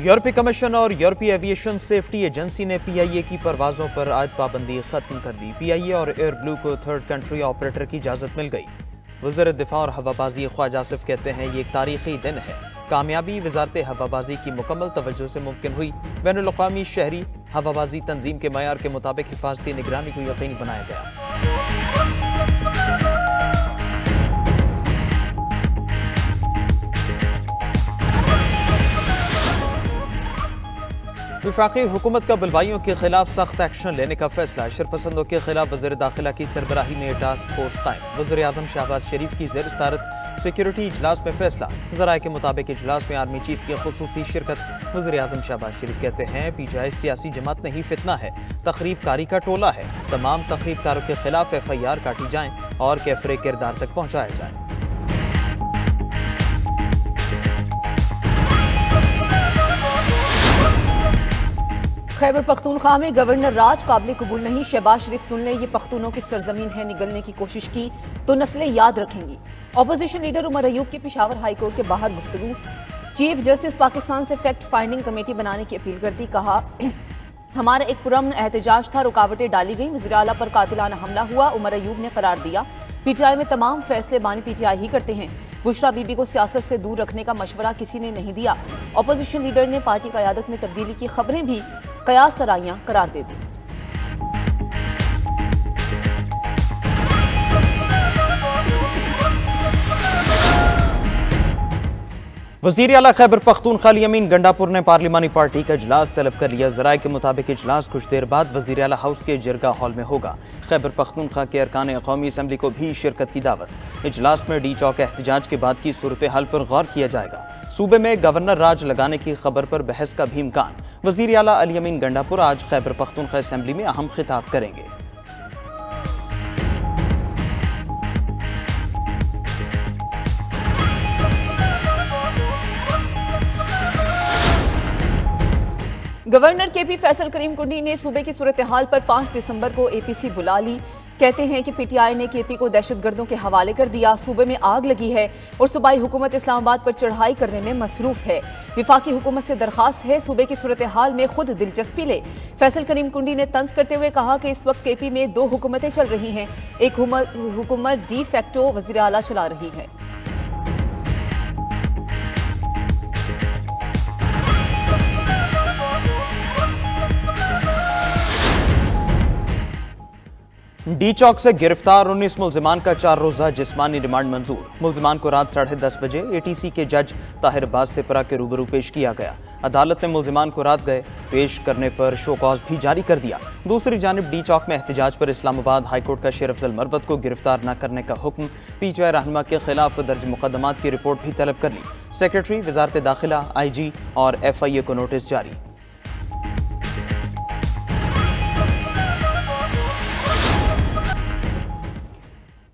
यूरोपीय कमीशन और यूरोपीय एविएशन सेफ्टी एजेंसी ने पीआईए की परवाजों पर आयद पाबंदी खत्म कर दी। पीआईए और एयर ब्लू को थर्ड कंट्री ऑपरेटर की इजाजत मिल गई। वज़ीर दिफा और हवाबाजी ख्वाजा आसिफ कहते हैं ये एक तारीखी दिन है। कामयाबी वजारत हवाबाजी की मुकम्मल तवज्जो से मुमकिन हुई। बैनुल-अक़वामी शहरी हवाबाजी तंजीम के मयार के मुताबिक हिफाजती निगरानी को यकीनी बनाया गया। वफाकी हुकूमत का बलवाइयों के खिलाफ सख्त एक्शन लेने का फैसला। शरपसंदों के खिलाफ वज़ीर दाखिला की सरबराही में टास्क फोर्स कायम। वज़ीर आज़म शहबाज शरीफ की ज़ेर सदारत सिक्योरिटी इजलास में फैसला। ज़राए के मुताबिक इजलास में आर्मी चीफ की खुसूसी शिरकत। वज़ीर आज़म शहबाज शरीफ कहते हैं पीटीआई सियासी जमात नहीं फितना है, तकरीब कारी का टोला है। तमाम तकरीब कारों के खिलाफ FIR काटी जाएँ और कैफरे किरदार तक पहुँचाया जाए। खैबर पख्तूनख्वा में गवर्नर राज काबिल कबूल नहीं। शहबाज शरीफ सुन ले ये पख्तूनों की सरजमीन है, निगलने की कोशिश की तो नस्लें याद रखेंगी। अपोजिशन लीडर उमर अयूब की पेशावर हाई कोर्ट के बाहर गुफ्तगू। चीफ जस्टिस पाकिस्तान से फैक्ट फाइंडिंग कमेटी बनाने की अपील करती। कहा हमारा एक पुरअमन एहतजाज था, रुकावटें डाली गई, वज़ीर आला पर कातिलाना हमला हुआ। उमर अयूब ने करार दिया पीटीआई में तमाम फैसले बानी पीटीआई ही करते हैं। बुशरा बीबी को सियासत से दूर रखने का मशवरा किसी ने नहीं दिया। अपोजिशन लीडर ने पार्टी क़यादत में तब्दीली की खबरें भी कयास सराइयां करार दे दी। वज़ीर आला खैबर पख्तूनख्वा अमीन गंडापुर ने पार्लिमानी पार्टी का इजलास तलब कर लिया। ज़राए के मुताबिक इजलास कुछ देर बाद वज़ीर आला हाउस के जरगा हॉल में होगा। खैबर पख्तूनख्वा के अरकान कौमी असम्बली को भी शिरकत की दावत। इजलास में डी चौक एहतजाज के बाद की सूरत हाल पर गौर किया जाएगा। सूबे में गवर्नर राज लगाने की खबर पर बहस का भी इम्कान। वज़ीर आला अली अमीन गंडापुर आज खैबर पख्तूनख्वा असम्बली में अहम खिताब करेंगे। गवर्नर KP फैसल करीम कुंडी ने सूबे की सूरत हाल पर 5 दिसंबर को APC बुला ली। कहते हैं कि पीटीआई ने KP को दहशतगर्दों के हवाले कर दिया। सूबे में आग लगी है और सूबाई हुकूमत इस्लामाबाद पर चढ़ाई करने में मसरूफ है। विफाकी हुकूमत से दरखास्त है सूबे की सूरत हाल में खुद दिलचस्पी ले। फैसल करीम कुंडी ने तंज करते हुए कहा कि इस वक्त KP में 2 हुकूमतें चल रही हैं। एक हुकूमत डी फैक्टो वज़ीर आला चला रही है। डी चौक से गिरफ्तार 19 मुलजिमान का 4 रोजा जिस्मानी रिमांड मंजूर। मुलजिमान को रात 10:30 बजे ATC के जज ताहिर अब्बास सिपरा के रूबरू पेश किया गया। अदालत ने मुलजिमान को रात गए पेश करने पर शो कॉज भी जारी कर दिया। दूसरी जानिब डी चौक में एहतजाज पर इस्लामाबाद हाईकोर्ट का शेर अफजल मरवत को गिरफ्तार न करने का हुक्म। पीटीआई रहनुमा के खिलाफ दर्ज मुकदमात की रिपोर्ट भी तलब कर ली। सेक्रेटरी वजारत दाखिला, IG और FIA को नोटिस जारी।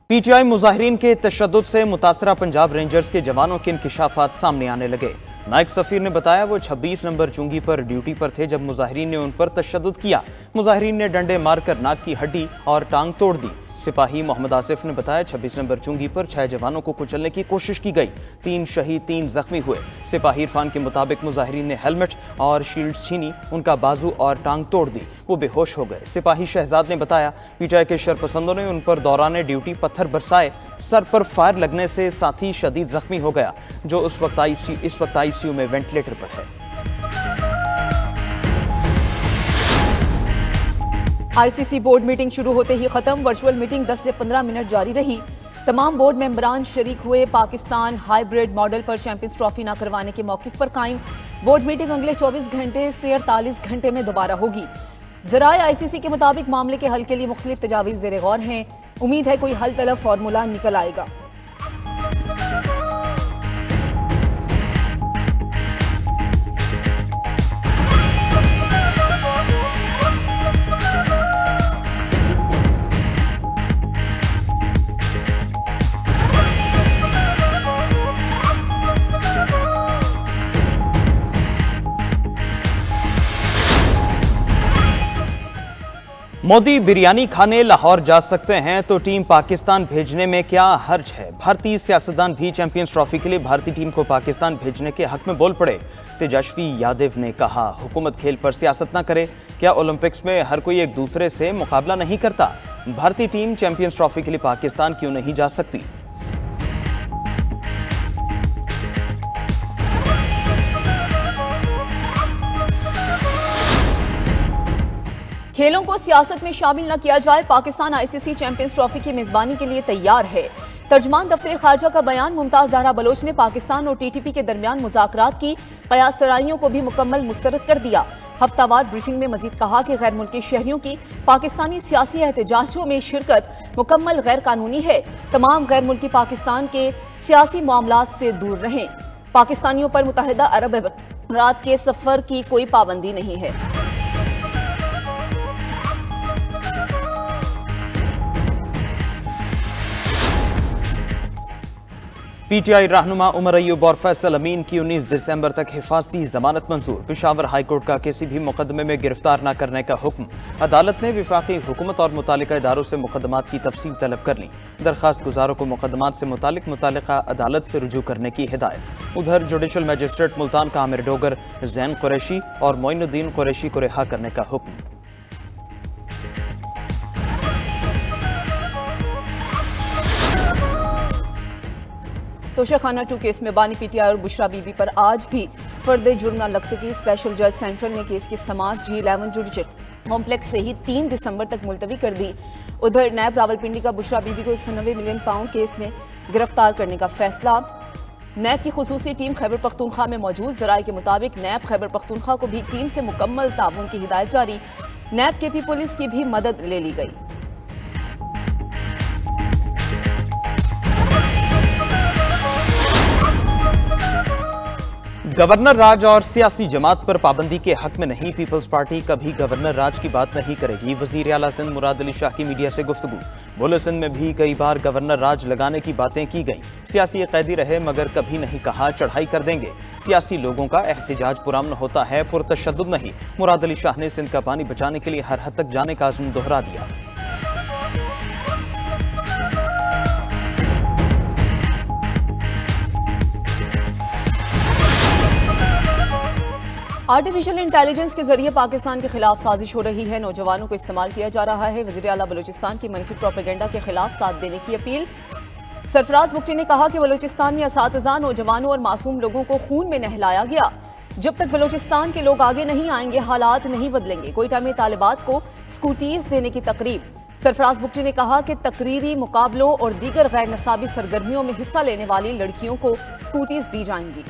पीटीआई मुजाहिरीन के तशद्दुद से मुतासरा पंजाब रेंजर्स के जवानों के इंकिशाफात सामने आने लगे। नायक सफीर ने बताया वो 26 नंबर चुंगी पर ड्यूटी पर थे जब मुजाहिरीन ने उन पर तशद्दुद किया। मुजाहिरीन ने डंडे मारकर नाक की हड्डी और टांग तोड़ दी। सिपाही मोहम्मद आसिफ ने बताया 26 नंबर चुंगी पर 6 जवानों को कुचलने की कोशिश की गई। 3 शहीद 3 जख्मी हुए। सिपाही इरफान के मुताबिक मुजाहिरीन ने हेलमेट और शील्ड छीनी, उनका बाजू और टांग तोड़ दी, वो बेहोश हो गए। सिपाही शहजाद ने बताया पीटीआई के शरपसंदों ने उन पर दौरान ड्यूटी पत्थर बरसाए। सर पर फायर लगने से साथी शदीद जख्मी हो गया, जो इस वक्त ICU में वेंटिलेटर पर है। ICC बोर्ड मीटिंग शुरू होते ही खत्म। वर्चुअल मीटिंग 10 से 15 मिनट जारी रही। तमाम बोर्ड मेंबरान शरीक हुए। पाकिस्तान हाइब्रिड मॉडल पर चैंपियंस ट्रॉफी न करवाने के मौक़िफ़ पर कायम। बोर्ड मीटिंग अगले 24 घंटे से 48 घंटे में दोबारा होगी। ज़राए ICC के मुताबिक मामले के हल के लिए मुख्तलिफ तजावीज़ ज़ेर गौर हैं। उम्मीद है कोई हल तलब फार्मूला निकल आएगा। मोदी बिरयानी खाने लाहौर जा सकते हैं तो टीम पाकिस्तान भेजने में क्या हर्ज है। भारतीय सियासतदान भी चैंपियंस ट्रॉफी के लिए भारतीय टीम को पाकिस्तान भेजने के हक में बोल पड़े। तेजस्वी यादव ने कहा, हुकूमत खेल पर सियासत न करे। क्या ओलंपिक्स में हर कोई एक दूसरे से मुकाबला नहीं करता? भारतीय टीम चैंपियंस ट्रॉफी के लिए पाकिस्तान क्यों नहीं जा सकती? खेलों को सियासत में शामिल न किया जाए, पाकिस्तान आईसीसी चैंपियंस ट्रॉफी की मेजबानी के लिए तैयार है। तर्जमान दफ्तर खारजा का बयान। मुमताज ज़हरा बलोच ने पाकिस्तान और टीटीपी के दरमियान मुज़ाकरात की कयास सराइयों को भी मुकम्मल मुस्तरद कर दिया। हफ्तावार ब्रीफिंग में मजीद कहा कि गैर मुल्की शहरियों की पाकिस्तानी सियासी एहतजाजों में शिरकत मुकम्मल गैर कानूनी है। तमाम गैर मुल्की पाकिस्तान के सियासी मामलात से दूर रहें। पाकिस्तानियों पर मुत्तहिदा अरब अमीरात के सफर की कोई पाबंदी नहीं है। पीटीआई रहनुमा उमर अयूब और फैसल अमीन की 19 दिसंबर तक हिफाजती जमानत मंजूर। पेशावर हाईकोर्ट का किसी भी मुकदमे में गिरफ्तार न करने का हुक्म। अदालत ने विफाकी हुकूमत और मुतालिका इदारों से मुकदमात की तफसील तलब कर ली। दरखास्त गुजारों को मुकदमात से मुतालिका अदालत से रुजू करने की हिदायत। उधर जुडिशल मजिस्ट्रेट मुल्तान का आमिर डोगर, जैन कुरैशी और मोइनुद्दीन कुरैशी को रिहा करने का हुक्म। तोशाखाना 2 केस में बानी पीटीआई और बुशरा बीबी पर आज भी फर्द जुर्म न लग सकी। स्पेशल जज सेंट्रल ने केस की समाअत G11 जुडिशल कॉम्प्लेक्स से ही 3 दिसंबर तक मुलतवी कर दी। उधर नैब रावलपिंडी का बुशरा बीबी को 190 मिलियन पाउंड केस में गिरफ्तार करने का फैसला। नैब की खुसूसी टीम खैबर पख्तूनख्वा में मौजूद। ज़राए के मुताबिक नैब खैबर पख्तूनख्वा को भी टीम से मुकम्मल ताउन की हिदायत जारी। नैब के भी पुलिस की भी मदद ले ली गई। गवर्नर राज और सियासी जमात पर पाबंदी के हक में नहीं। पीपल्स पार्टी कभी गवर्नर राज की बात नहीं करेगी। वजीर आला सिंध मुराद अली शाह की मीडिया से गुफ्तगू। बोले, सिंध में भी कई बार गवर्नर राज लगाने की बातें की गई। सियासी कैदी रहे मगर कभी नहीं कहा चढ़ाई कर देंगे। सियासी लोगों का एहतजाज पुरअमन होता है, पुरतशद्दुद नहीं। मुराद अली शाह ने सिंध का पानी बचाने के लिए हर हद तक जाने का अज़्म दोहरा दिया। आर्टिफिशियल इंटेलिजेंस के जरिए पाकिस्तान के खिलाफ साजिश हो रही है। नौजवानों को इस्तेमाल किया जा रहा है। वज़ीर आला बलूचिस्तान की मनफी प्रोपेगेंडा के खिलाफ साथ देने की अपील। सरफराज बुगटी ने कहा कि बलूचिस्तान में असातिज़ा, नौजवानों और मासूम लोगों को खून में नहलाया गया। जब तक बलूचिस्तान के लोग आगे नहीं आएंगे, हालात नहीं बदलेंगे। कोयटा में तालिबात को स्कूटीज देने की तकरीब। सरफराज बुगटी ने कहा कि तकरीरी मुकाबलों और दीगर गैर नसाबी सरगर्मियों में हिस्सा लेने वाली लड़कियों को स्कूटीज दी जाएंगी।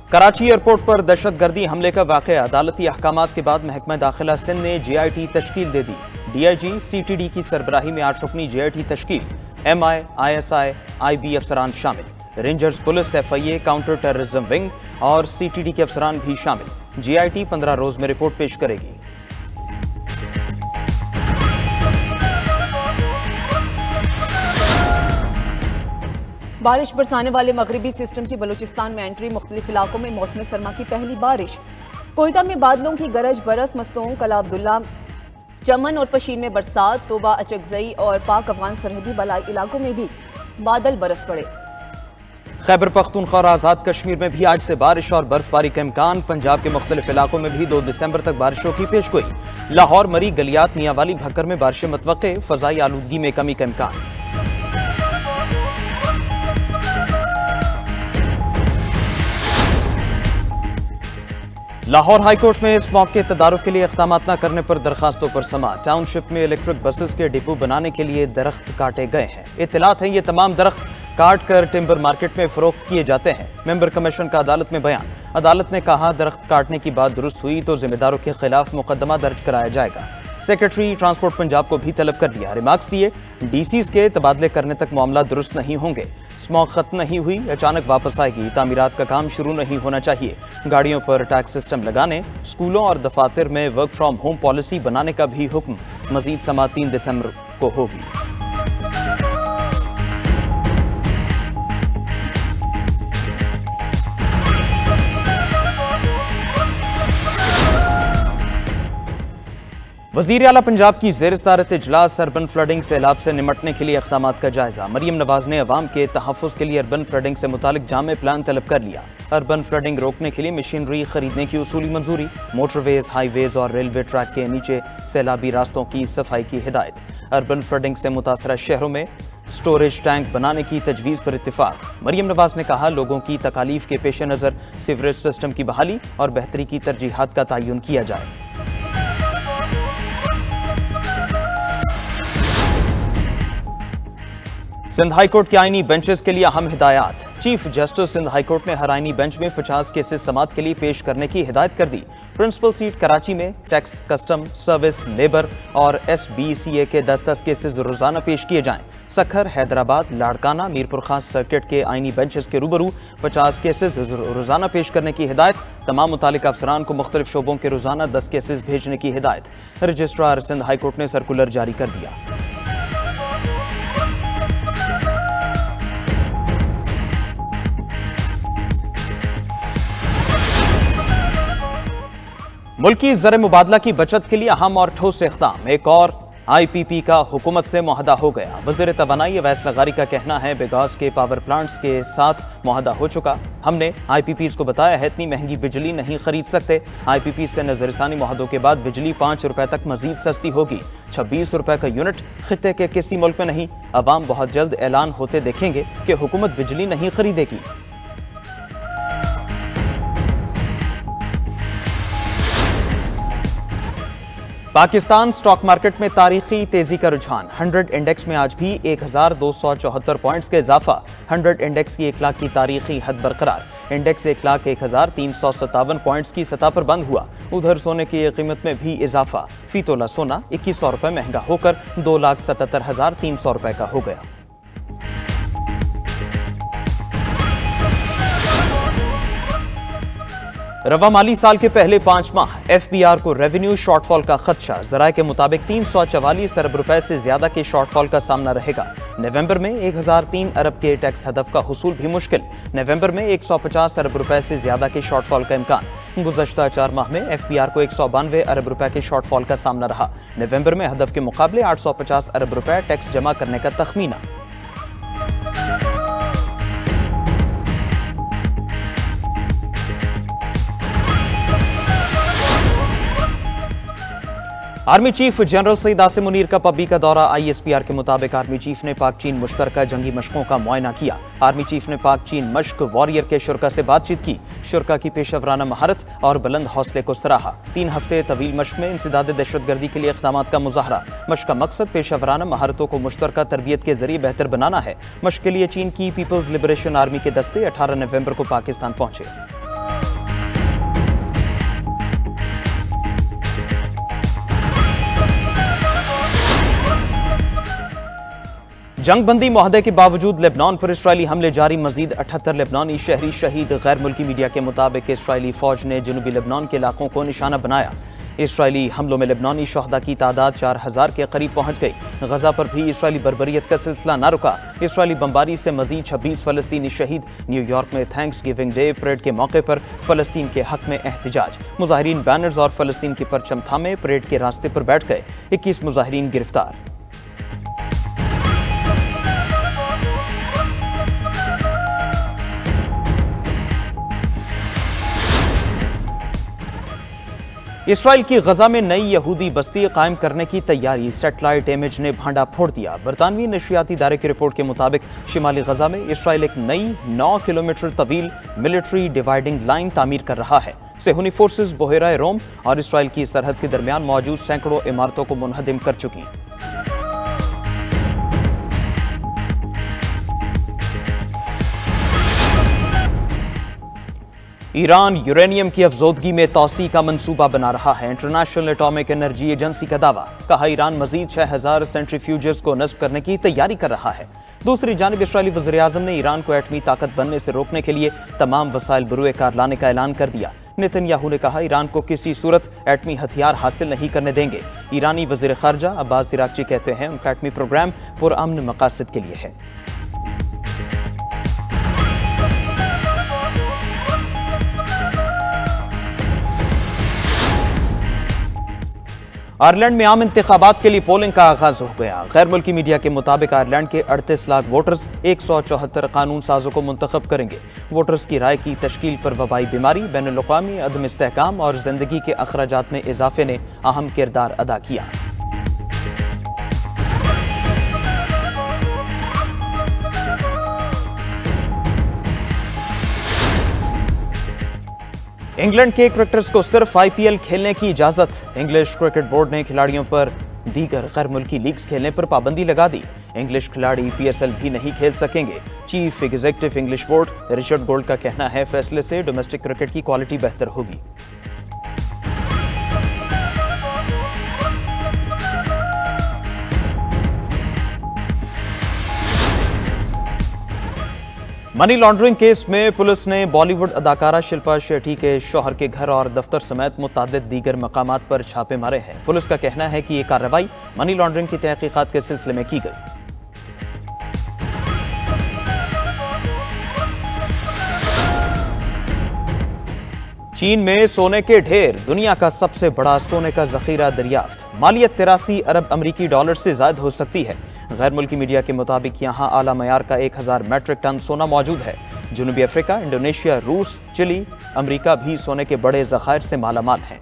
कराची एयरपोर्ट पर दहशतगर्दी हमले का वाकया। अदालती अहकामात के बाद महकमा दाखिला सिंध ने JIT तश्कील दे दी। DIG CTD की सरबराही में 8 रुकनी JIT तश्कील। MI, ISI, IB अफसरान शामिल। Rangers police, FIA, counter terrorism wing और CTD के अफसरान भी शामिल। JIT 15 रोज में रिपोर्ट पेश करेगी। बारिश बरसाने वाले मगरबी सिस्टम की बलूचिस्तान में एंट्री। मुख्तलिफ इलाकों में मौसम सरमा की पहली बारिश। कोयटा में बादलों की गरज बरस। मस्तूम, कला अब्दुल्ला, चमन और पशीन में बरसात। तोबा, अचकजई और पाक अफगान सरहदी बलाई इलाकों में भी बादल बरस पड़े। खैबर पख्तूनख्वा और आज़ाद कश्मीर में भी आज से बारिश और बर्फबारी का इम्कान। पंजाब के मुख्तलिफ इलाकों में भी 2 दिसंबर तक बारिशों की पेशगोई। लाहौर, मरी, गलियात, मियांवाली, भक्कर में बारिशें मुतवक्के। फजाई आलूदगी में कमी का इम्कान। लाहौर हाईकोर्ट में स्मॉग के तदारुक के लिए इक़दाम न करने पर दरखास्तों पर समाअत। टाउनशिप में इलेक्ट्रिक बसेस के डिपो बनाने के लिए दरख्त काटे गए हैं। इत्तलात है ये तमाम दरख्त काट कर टिम्बर मार्केट में फरोख्त किए जाते हैं। मेंबर कमीशन का अदालत में बयान। अदालत ने कहा, दरख्त काटने की बात दुरुस्त हुई तो जिम्मेदारों के खिलाफ मुकदमा दर्ज कराया जाएगा। सेक्रेटरी ट्रांसपोर्ट पंजाब को भी तलब कर लिया। रिमार्क्स दिए, DCs के तबादले करने तक मामला दुरुस्त नहीं होंगे। स्मॉग खत्म नहीं हुई, अचानक वापस आएगी। तामीरात का काम शुरू नहीं होना चाहिए। गाड़ियों पर टैक्स सिस्टम लगाने, स्कूलों और दफातर में वर्क फ्रॉम होम पॉलिसी बनाने का भी हुक्म। मजीद समाअत 3 दिसंबर को होगी। वज़ीर आला पंजाब की ज़ेर-ए-सदारत इजलास अर्बन फ्लडिंग सैलाब से निमटने के लिए इक़दामात का जायजा। मरियम नवाज ने अवाम के तहफ़्फ़ुज़ के लिए अर्बन फ्लडिंग से मुतालिक जामे प्लान तलब कर लिया। अर्बन फ्लडिंग रोकने के लिए मशीनरी खरीदने की उसूली मंजूरी। मोटरवेज, हाईवेज और रेलवे ट्रैक के नीचे सैलाबी रास्तों की सफाई की हिदायत। अर्बन फ्लडिंग से मुतासरा शहरों में स्टोरेज टैंक बनाने की तजवीज़ पर इत्तिफाक। मरियम नवाज ने कहा, लोगों की तकालीफ के पेश नज़र सीवरेज सिस्टम की बहाली और बेहतरी की तरजीहात का तयन किया जाए। सिंध हाईकोर्ट के आईनी बेंचेस के लिए अहम हिदायत। चीफ जस्टिस सिंध हाईकोर्ट ने हर आईनी बेंच में 50 केसेस समाअत के लिए पेश करने की हिदायत कर दी। प्रिंसिपल सीट कराची में टैक्स, कस्टम, सर्विस, लेबर और SBCA के 10-10 केसेस रोजाना पेश किए जाएं। सखर, हैदराबाद, लाड़काना, मीरपुर खास सर्किट के आईनी बेंचेस के रूबरू 50 केसेस रोजाना पेश करने की हिदायत। तमाम मुतालिका अफसरान को मुख्तलिफ शोबों के रोजाना 10 केसेस भेजने की हिदायत। रजिस्ट्रार सिंध हाईकोर्ट ने सर्कुलर जारी कर दिया। मुल्की ज़र मुबादला की बचत के लिए अहम और ठोस इक़दाम। एक और IPP का हुकूमत से मुआहदा हो गया। वज़ीर तवानाई अवैस लगारी का कहना है, बेगास के पावर प्लांट्स के साथ मुआहदा हो चुका। हमने IPPs को बताया है, इतनी महंगी बिजली नहीं खरीद सकते। IPP से नजरसानी मुआहदों के बाद बिजली 5 रुपए तक मजीद सस्ती होगी। 26 रुपए का यूनिट खित्ते के किसी मुल्क में नहीं। अवाम बहुत जल्द ऐलान होते देखेंगे कि हुकूमत बिजली नहीं खरीदेगी। पाकिस्तान स्टॉक मार्केट में तारीखी तेजी का रुझान। 100 इंडेक्स में आज भी 1274 पॉइंट्स के इजाफा। 100 इंडेक्स की 1 लाख की तारीखी हद बरकरार। इंडेक्स 1,01,357 पॉइंट्स की सतह पर बंद हुआ। उधर सोने की कीमत में भी इजाफा। फी तोला सोना 2100 रुपए महंगा होकर 2,77,300 रुपए का हो गया। रवा माली साल के पहले 5 माह FBR को रेवेन्यू शॉर्टफॉल का खदशा। जराये के मुताबिक 344 अरब रुपए से ज्यादा के शॉर्टफॉल का सामना रहेगा। नवंबर में 1003 अरब के टैक्स हदफ का हुसूल भी मुश्किल। नवंबर में 150 अरब रुपए से ज्यादा के शॉर्टफॉल का इम्कान। गुज़श्ता 4 माह में FBR को 192 अरब रुपए के शॉर्टफॉल का सामना रहा। नवंबर में हदफ के मुकाबले 850 अरब रुपए टैक्स जमा करने का तखमीना। Army chief general Saeed Asim Munir का पब्बी का दौरा। ISPR के मुताबिक आर्मी चीफ ने पाक चीन मुश्तरका जंगी मशकों का मुआयना किया। आर्मी चीफ ने पाक चीन मश्क वॉरियर के शुरका से बातचीत की। शुरका की पेशावराना महारत और बुलंद हौसले को सराहा। 3 हफ्ते तवील मश्क में इंसदाद दहशतगर्दी के लिए इक़दामात का मुजाहरा। मश्क का मकसद पेशावराना महारतों को मुश्तरका तरबियत के जरिए बेहतर बनाना है। मश्क के लिए चीन की पीपल्स लिबरेशन आर्मी के दस्ते 18 नवंबर को पाकिस्तान पहुंचे। जंगबंदी मुआहदे के बावजूद लेबनान पर इसराइली हमले जारी। मजीद 78 लेबनानी शहरी शहीद। गैर मुल्की मीडिया के मुताबिक इसराइली फौज ने जनूबी लेबनान के इलाकों को निशाना बनाया। इसराइली हमलों में लेबनानी शहदा की तादाद 4000 के करीब पहुंच गई। गजा पर भी इसराइली बर्बरियत का सिलसिला न रुका। इसराइली बमबारी से मजीद 26 फलस्तीनी शहीद। न्यूयॉर्क में थैंक्स गिविंग डे परेड के मौके पर फलस्तीन के हक में एहतजाज। मुजाहिरीन बैनर्स और फलस्तीन की परचम थामे परेड के रास्ते पर बैठ गए। 21 मुजाहिरीन गिरफ्तार। इसराइल की गजा में नई यहूदी बस्ती कायम करने की तैयारी। सैटेलाइट इमेज ने भांडा फोड़ दिया। बरतानवी नशियाती इदारे की रिपोर्ट के मुताबिक शिमाली गजा में इसराइल एक नई 9 किलोमीटर तवील मिलिट्री डिवाइडिंग लाइन तामीर कर रहा है। सेहूनी फोर्सेस बोहेरा रोम और इसराइल की सरहद के दरमियान मौजूद सैकड़ों इमारतों को मुनहदिम कर चुकी। ईरान यूरेनियम की अफजोदगी में तौसी का मंसूबा बना रहा है। इंटरनेशनल एटॉमिक एनर्जी एजेंसी का दावा। कहा, ईरान मजीद 6000 सेंट्रीफ्यूजेस को नस्ब करने की तैयारी कर रहा है। दूसरी जानिब इसराइली वज़ीर-ए-आज़म ने ईरान को एटमी ताकत बनने से रोकने के लिए तमाम वसाइल बरूए कार लाने का ऐलान कर दिया। नेतन्याहू ने कहा, ईरान को किसी सूरत एटमी हथियार हासिल नहीं करने देंगे। ईरानी वज़ीर ख़ारजा अब्बास इराक़ची कहते हैं, उनका एटमी प्रोग्राम पुरअमन मकासद के लिए है। आयरलैंड में आम इंतखाबात के लिए पोलिंग का आगाज हो गया। गैर मुल्की मीडिया के मुताबिक आयरलैंड के 38 लाख वोटर्स 174 कानून साजों को मुंतखब करेंगे। वोटर्स की राय की तश्कील पर वबाई बीमारी, बैनुल-अक़वामी अदम इस्तेहकाम और जिंदगी के अखराजात में इजाफे ने अहम किरदार अदा किया। इंग्लैंड के क्रिकेटर्स को सिर्फ IPL खेलने की इजाजत। इंग्लिश क्रिकेट बोर्ड ने खिलाड़ियों पर दीगर गैर मुल्की लीग्स खेलने पर पाबंदी लगा दी। इंग्लिश खिलाड़ी PSL भी नहीं खेल सकेंगे। Chief executive English board Richard gold का कहना है, फैसले से डोमेस्टिक क्रिकेट की क्वालिटी बेहतर होगी। मनी लॉन्ड्रिंग केस में पुलिस ने बॉलीवुड अदाकारा शिल्पा शेट्टी के शौहर के घर और दफ्तर समेत मुतादिद दीगर मकामात पर छापे मारे हैं। पुलिस का कहना है कि यह कार्रवाई मनी लॉन्ड्रिंग की तहकीकात के सिलसिले में की गई। चीन में सोने के ढेर, दुनिया का सबसे बड़ा सोने का जखीरा दरियाफ्त। मालियत 83 अरब अमरीकी डॉलर से ज्यादा हो सकती है। गैर मुल्की मीडिया के मुताबिक यहां आला मयार का 1000 मैट्रिक टन सोना मौजूद है। जनूबी अफ्रीका, इंडोनेशिया, रूस, चिली, अमरीका भी सोने के बड़े जखायर से मालामाल हैं।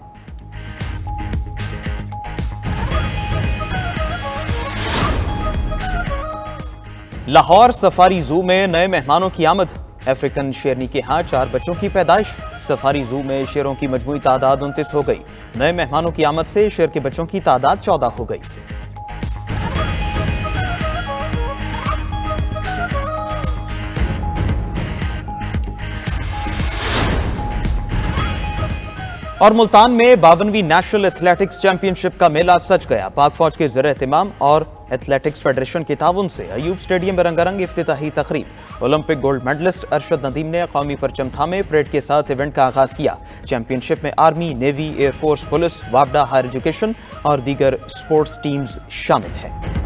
लाहौर सफारी जू में नए मेहमानों की आमद। अफ्रीकन शेरनी के यहाँ 4 बच्चों की पैदाइश। सफारी जू में शेरों की मजमूई तादाद 29 हो गई। नए मेहमानों की आमद से शेर के बच्चों की तादाद 14 हो गई। और मुल्तान में 52वीं नेशनल एथलेटिक्स चैंपियनशिप का मेला सज गया। पाक फौज के ज़ेर-ए-एहतिमाम और एथलेटिक्स फेडरेशन के ताउन से अयूब स्टेडियम में रंगारंग इफ्तिताही तकरीब। Olympic gold medalist Arshad Nadeem ने कौमी परचम थामे परेड के साथ इवेंट का आगाज किया। चैंपियनशिप में आर्मी, नेवी, एयरफोर्स, पुलिस, वापडा, हायर एजुकेशन और दीगर स्पोर्ट्स टीम्स शामिल हैं।